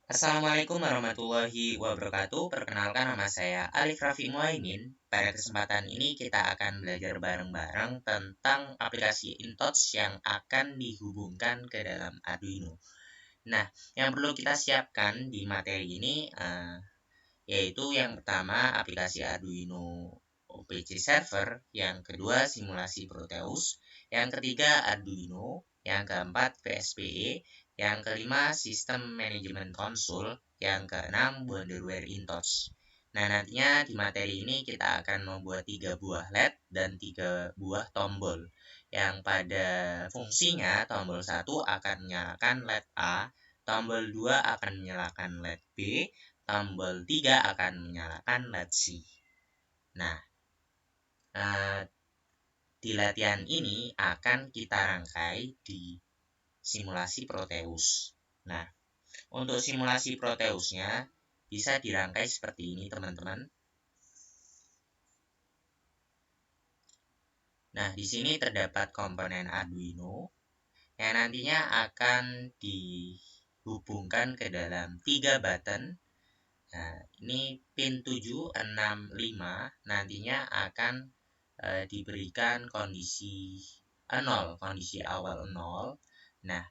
Assalamualaikum warahmatullahi wabarakatuh. Perkenalkan, nama saya Alif Raffi Muaimin. Pada kesempatan ini kita akan belajar bareng-bareng tentang aplikasi InTouch yang akan dihubungkan ke dalam Arduino. Nah, yang perlu kita siapkan di materi ini yaitu yang pertama aplikasi Arduino OPC Server, yang kedua simulasi Proteus, yang ketiga Arduino, yang keempat PSPE, yang kelima sistem manajemen konsol, yang keenam Wonderware InTouch. Nah, nantinya di materi ini kita akan membuat 3 buah LED dan 3 buah tombol. Yang pada fungsinya tombol 1 akan menyalakan LED A, tombol 2 akan menyalakan LED B, tombol 3 akan menyalakan LED C. Nah, di latihan ini akan kita rangkai di simulasi Proteus. Nah, untuk simulasi Proteusnya bisa dirangkai seperti ini, teman-teman. Nah, di sini terdapat komponen Arduino yang nantinya akan dihubungkan ke dalam 3 button. Nah, ini pin 7, 6, 5 nantinya akan diberikan kondisi 0, kondisi awal 0. Nah,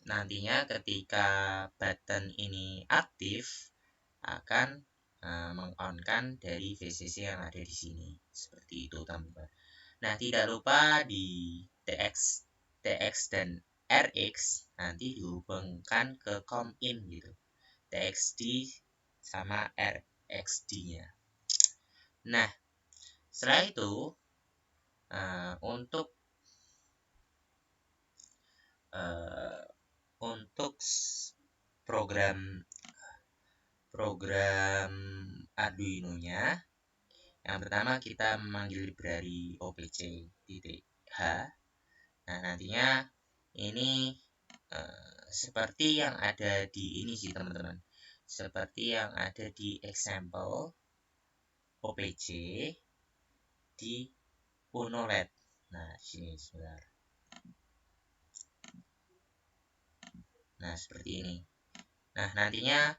nantinya ketika button ini aktif akan meng-on-kan dari VCC yang ada di sini. Seperti itu, teman-teman. Nah, tidak lupa di TX dan RX nanti dihubungkan ke COM-IN gitu. TXD sama RXD-nya. Nah, setelah itu untuk program Arduino-nya, yang pertama kita memanggil library opc.h. Nah, nantinya ini seperti yang ada di ini sih, teman-teman. Seperti yang ada di example OPC di Uno LED. Nah, sini sebentar. Nah, seperti ini. Nah, nantinya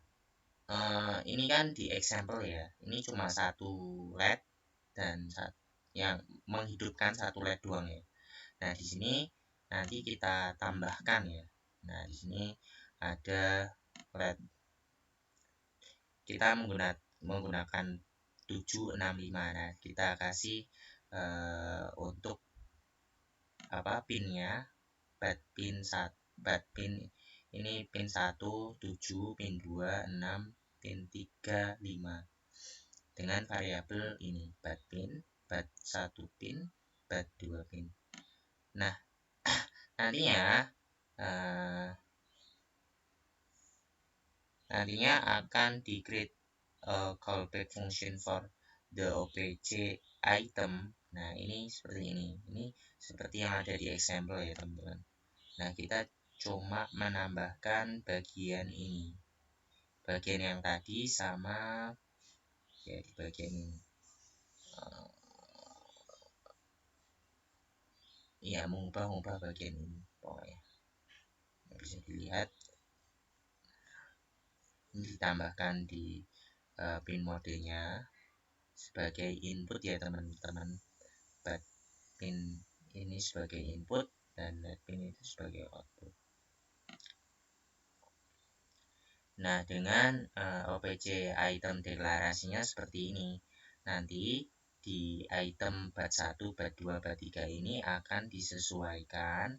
ini kan di example ya. Ini cuma satu LED dan yang menghidupkan satu LED doang ya. Nah, di sini nanti kita tambahkan ya. Nah, di sini ada LED. Kita menggunakan 765. Nah, kita kasih untuk pinnya, pin ini pin 1, 7, pin 2, 6, pin 3, 5 dengan variabel ini bad pin, bad 1 pin, bad 2 pin. Nah, nantinya akan di create callback function for the OPC item. Nah, ini seperti ini. Ini seperti yang ada di example ya, teman-teman. Nah, kita cuma menambahkan bagian ini. Bagian yang tadi sama ya di bagian ini. Ya, mengubah bagian ini pokoknya. Bisa dilihat ini ditambahkan di pin modenya sebagai input ya, teman-teman. Pin ini sebagai input dan pin itu sebagai output. Nah, dengan OPC item deklarasinya seperti ini. Nanti di item bad 1, bad 2, bad 3 ini akan disesuaikan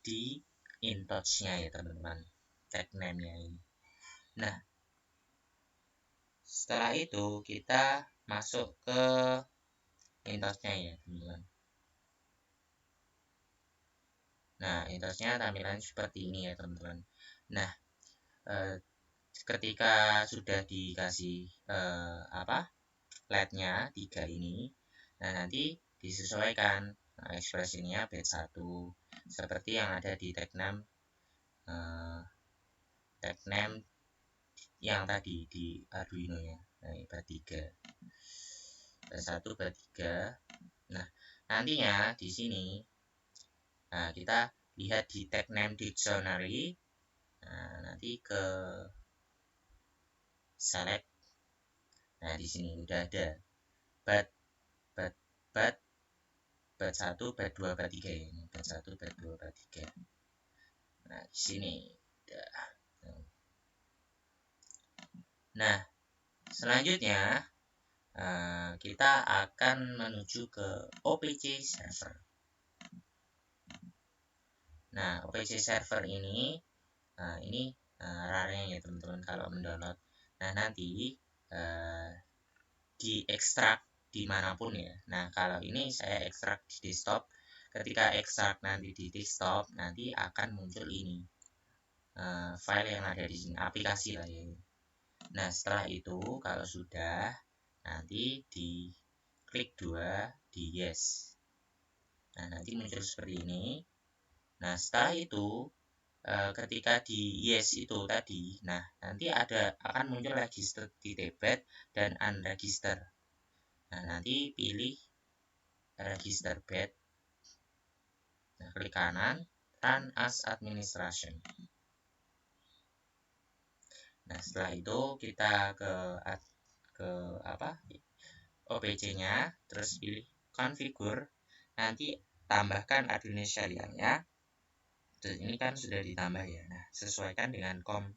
di InTouch-nya ya, teman-teman. Tag name-nya ini. Nah, setelah itu kita masuk ke InTouch-nya ya, teman-teman. Nah, InTouch-nya tampilan seperti ini ya, teman-teman. Nah, ketika sudah dikasih LED-nya 3 ini, nah nanti disesuaikan ekspresinya bed 1 seperti yang ada di tag name yang tadi di Arduino ya. Nah, bed 3 bed 1 bed 3. Nah, nantinya di sini kita lihat di tag name dictionary. Nah, nanti nanti ke select. Nah, di sini udah ada bat 1, bat 2, bat 3 ya. Ini bat 1, bat 2, bat 3. Nah, di sini udah. Nah, selanjutnya kita akan menuju ke OPC server. Nah, OPC server ini rarenya ya teman-teman kalau mendownload. Nah, nanti diekstrak dimanapun ya. Nah, kalau ini saya ekstrak di desktop. Ketika ekstrak nanti di desktop, nanti akan muncul ini file yang ada di sini, aplikasi lah ya. Nah, setelah itu kalau sudah, nanti di klik 2 di yes. Nah, nanti muncul seperti ini. Nah, setelah itu ketika di yes itu tadi, nah nanti akan muncul register di tebet dan unregister. Nah, nanti pilih register bat. Nah, klik kanan, run as administration. Nah, setelah itu kita ke OPC-nya, terus pilih configure. Nanti tambahkan administrasinya. Terus ini kan sudah ditambah ya. Nah, sesuaikan dengan COM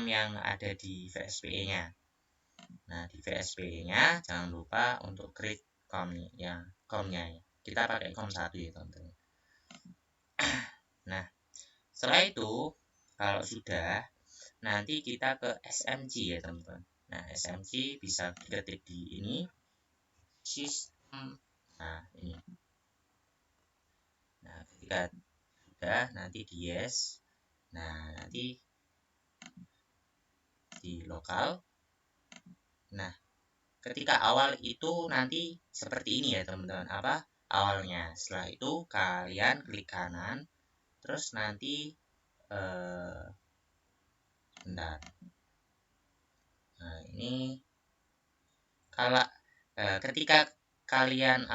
yang ada di VSPE-nya. Nah, di VSPE-nya jangan lupa untuk create COM-nya ya. Kita pakai COM 1 ya, teman-teman. Nah, setelah itu kalau sudah, nanti kita ke SMG ya, teman-teman. Nah, SMG bisa diketik di ini sistem. Nah, ini. Nah, ketika sudah, nanti di yes. Nah, nanti di lokal. Nah, ketika awal itu nanti seperti ini ya, teman-teman. Awalnya. Setelah itu kalian klik kanan, terus nanti bentar. Nah, ini kalau ketika kalian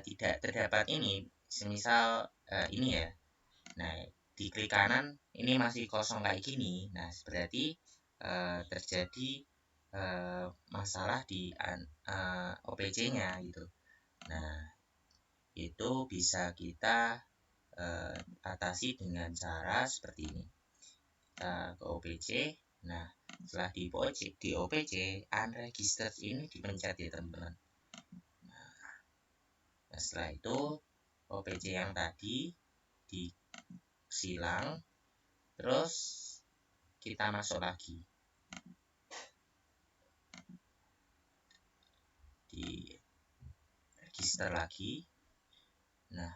tidak terdapat ini, semisal ini ya. Nah, di klik kanan ini masih kosong kayak gini. Nah, berarti terjadi masalah di OPC-nya gitu. Nah, itu bisa kita atasi dengan cara seperti ini. Kita ke OPC. Nah, setelah di OPC unregistered ini dipencet ya, teman-teman. Nah, setelah itu OPC yang tadi disilang, terus kita masuk lagi di register lagi. Nah,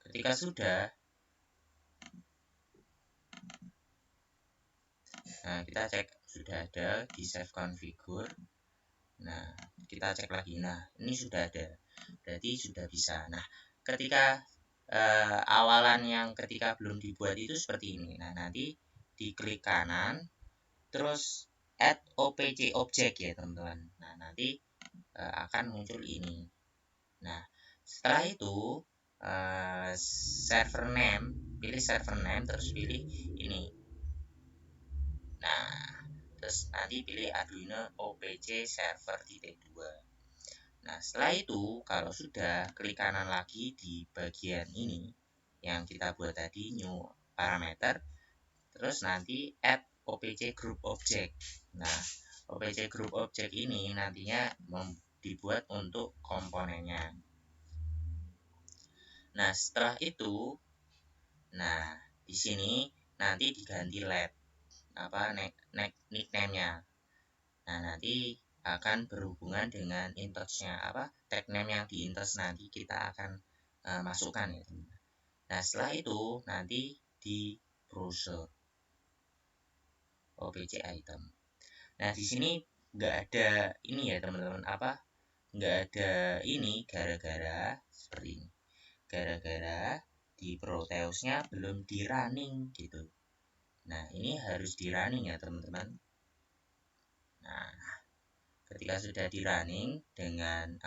ketika sudah, nah kita cek sudah ada di save configure. Nah, kita cek lagi. Nah, ini sudah ada, berarti sudah bisa. Nah, ketika awalan yang ketika belum dibuat itu seperti ini. Nah, nanti diklik kanan, terus add OPC object ya, teman-teman. Nah, nanti akan muncul ini. Nah, setelah itu server name, pilih server name, terus pilih ini. Nah, terus nanti pilih Arduino OPC server titik 2. Nah, setelah itu kalau sudah, klik kanan lagi di bagian ini yang kita buat tadi, new parameter, terus nanti add OPC group object. Nah, OPC group object ini nantinya dibuat untuk komponennya. Nah, setelah itu, nah di sini nanti diganti lab nickname-nya. Nah, nanti akan berhubungan dengan intox-nya, tag name yang di intox nanti kita akan masukkan ya, teman-teman. Nah, setelah itu nanti di browser OPC item. Nah, di sini nggak ada ini ya, teman-teman, nggak ada ini gara-gara seperti ini. Gara-gara di Proteusnya belum di running gitu. Nah, ini harus di running ya, teman-teman. Nah, ketika sudah di running dengan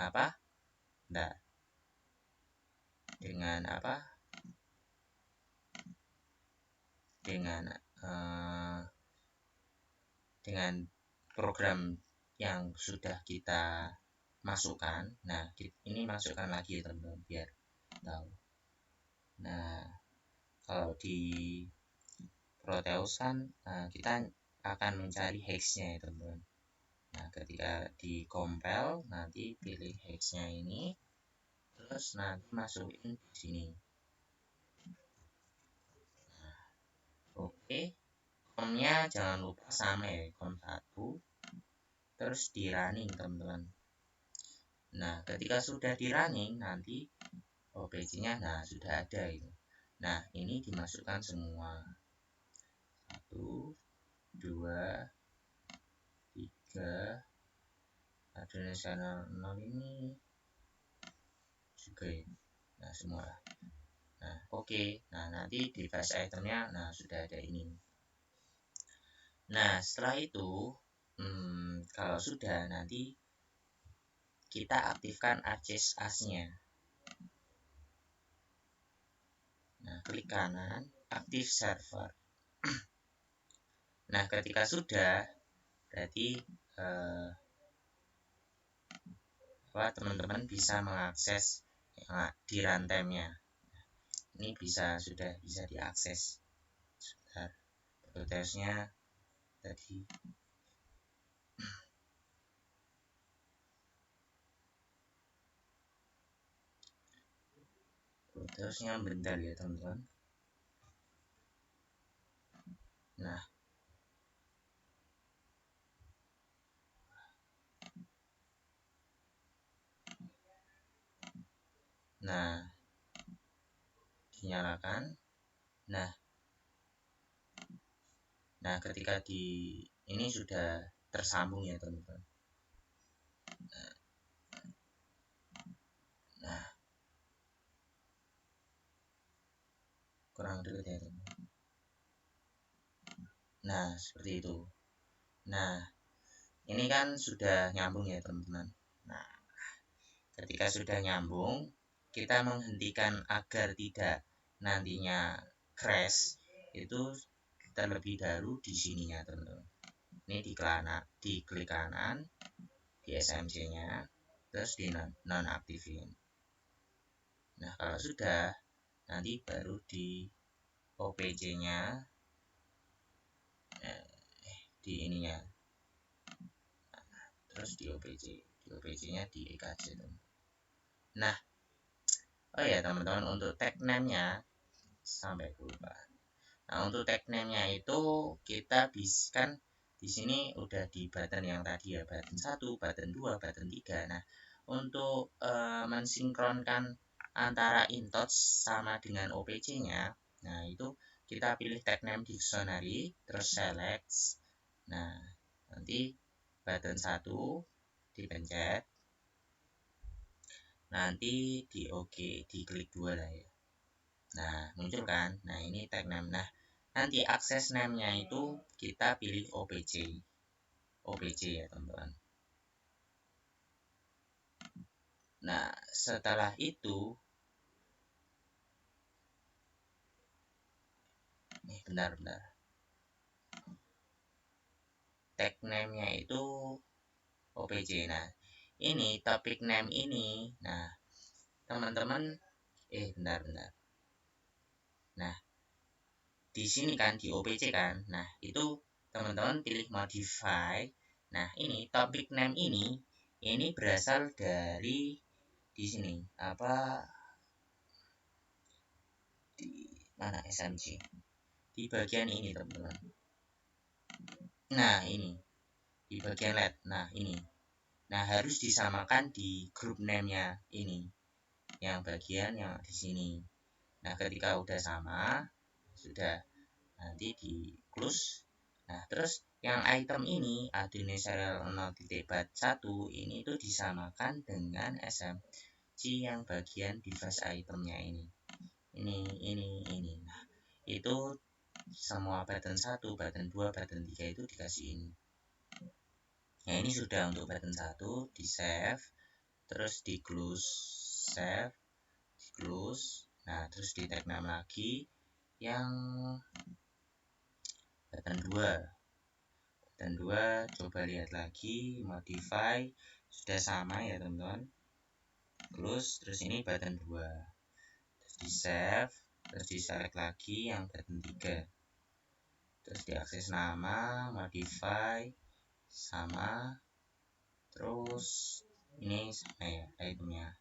dengan program yang sudah kita masukkan. Nah, ini masukkan lagi ya teman-teman biar tahu. Nah, kalau di Proteus kan kita akan mencari hexnya ya teman-teman. Nah, ketika di compile nanti pilih hexnya ini, terus nanti masukin di sini. Nah, oke, komnya jangan lupa sama ya, kom 1, terus di running teman-teman. Nah, ketika sudah di running nanti OPC-nya sudah ada itu. Nah, ini dimasukkan semua. 1, 2, 3, Arduino channel 0 ini juga ya. Nah, semua. Nah, oke. Nah, nanti device itemnya sudah ada ini. Nah, setelah itu kalau sudah nanti kita aktifkan ArcGIS AS-nya. Nah, klik kanan, aktif server. Nah, ketika sudah, berarti teman-teman bisa mengakses di runtime-nya. Ini sudah bisa diakses. Sebentar, Proteusnya tadi. Proteusnya bentar ya teman-teman. Nah, dinyalakan. Nah, ketika ini sudah tersambung ya teman-teman. Nah, kurang dekat ya teman-teman. Nah, seperti itu. Nah, ini kan sudah nyambung ya teman-teman. Nah, ketika sudah nyambung, kita menghentikan agar tidak nantinya crash, itu terlebih dahulu di sininya teman-teman. Ini di klik kanan, di SMC-nya, terus di nonaktifin. Nah, kalau sudah, nanti baru di OPC-nya, di ininya, terus di OPC-nya di EKJ teman. Nah, oh ya teman-teman, untuk tag name-nya sampai lupa. Nah, untuk tag name-nya itu kita kan di sini udah di button yang tadi ya, button 1, button 2, button 3. Nah, untuk mensinkronkan antara InTouch sama dengan OPC-nya, nah itu kita pilih tag name dictionary, terus select. Nah, nanti button 1 dipencet, nanti di OK, diklik 2 lah ya. Nah, muncul kan? Nah, ini tag name. Nah, nanti akses name-nya itu kita pilih OPC. OPC ya, teman-teman. Nah, setelah itu bentar. Tag name-nya itu OPC. Nah, ini topic name ini. Nah, teman-teman bentar. Nah, di sini kan di OPC kan. Nah, itu teman-teman pilih modify. Nah, ini topic name ini berasal dari di sini di mana SMC di bagian ini teman-teman. Nah, ini di bagian LED. Nah, ini. Nah, harus disamakan di group name-nya ini. Yang bagian yang di sini. Nah, ketika udah sama, sudah nanti di close. Nah, terus yang item ini Arduino serial 0.1 ini itu disamakan dengan SMC yang bagian device itemnya ini. Ini. Nah, itu semua button 1, button 2, button 3 itu dikasih ini. Nah, ini sudah untuk button 1 di save, terus di close, save, di close. Nah, terus di tag name lagi yang button 2 coba lihat lagi, modify, sudah sama ya teman-teman. Terus ini button 2, terus di save, terus di select lagi yang button 3, terus diakses nama, modify, sama, terus ini sama ya itemnya.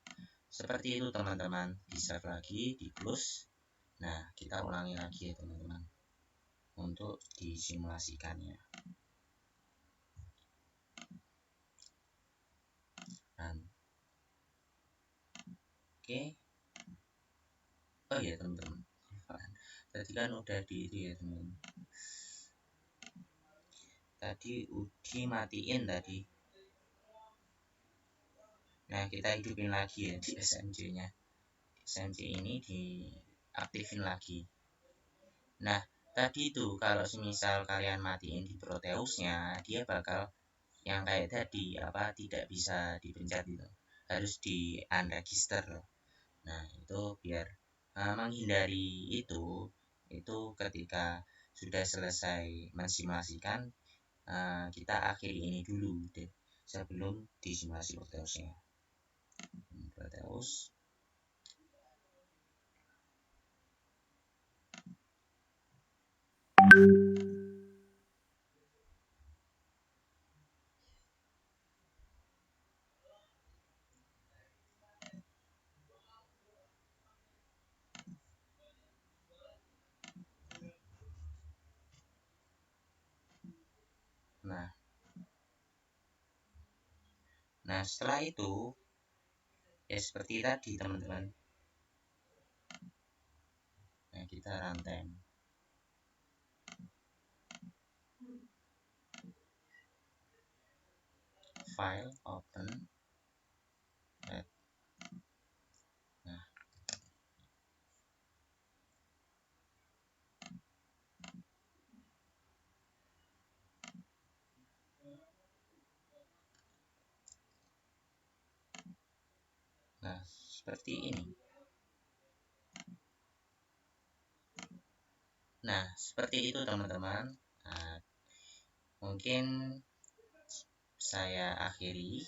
Seperti itu teman-teman, di save lagi, di close. Nah, kita ulangi lagi ya teman-teman untuk disimulasikannya. Oke. Oh ya teman-teman, tadi kan udah di itu ya teman-teman. Tadi uji matiin tadi. Nah, kita hidupin lagi ya di SMC-nya. SMC ini diaktifin lagi. Nah, tadi itu kalau semisal kalian matiin di Proteusnya, dia bakal yang kayak tadi tidak bisa dipencet itu. Harus di unregister. Nah, itu biar menghindari itu ketika sudah selesai mensimulasikan, kita akhiri ini dulu deh sebelum disimulasi Proteusnya. Proteus. Nah, setelah itu ya seperti tadi teman-teman. Nah, kita runtime. File open. Nah, seperti ini. Nah, seperti itu teman-teman. Nah, mungkin saya akhiri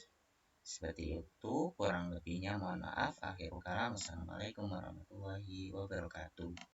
seperti itu. Kurang lebihnya mohon maaf. Akhirul kalam. Assalamualaikum warahmatullahi wabarakatuh.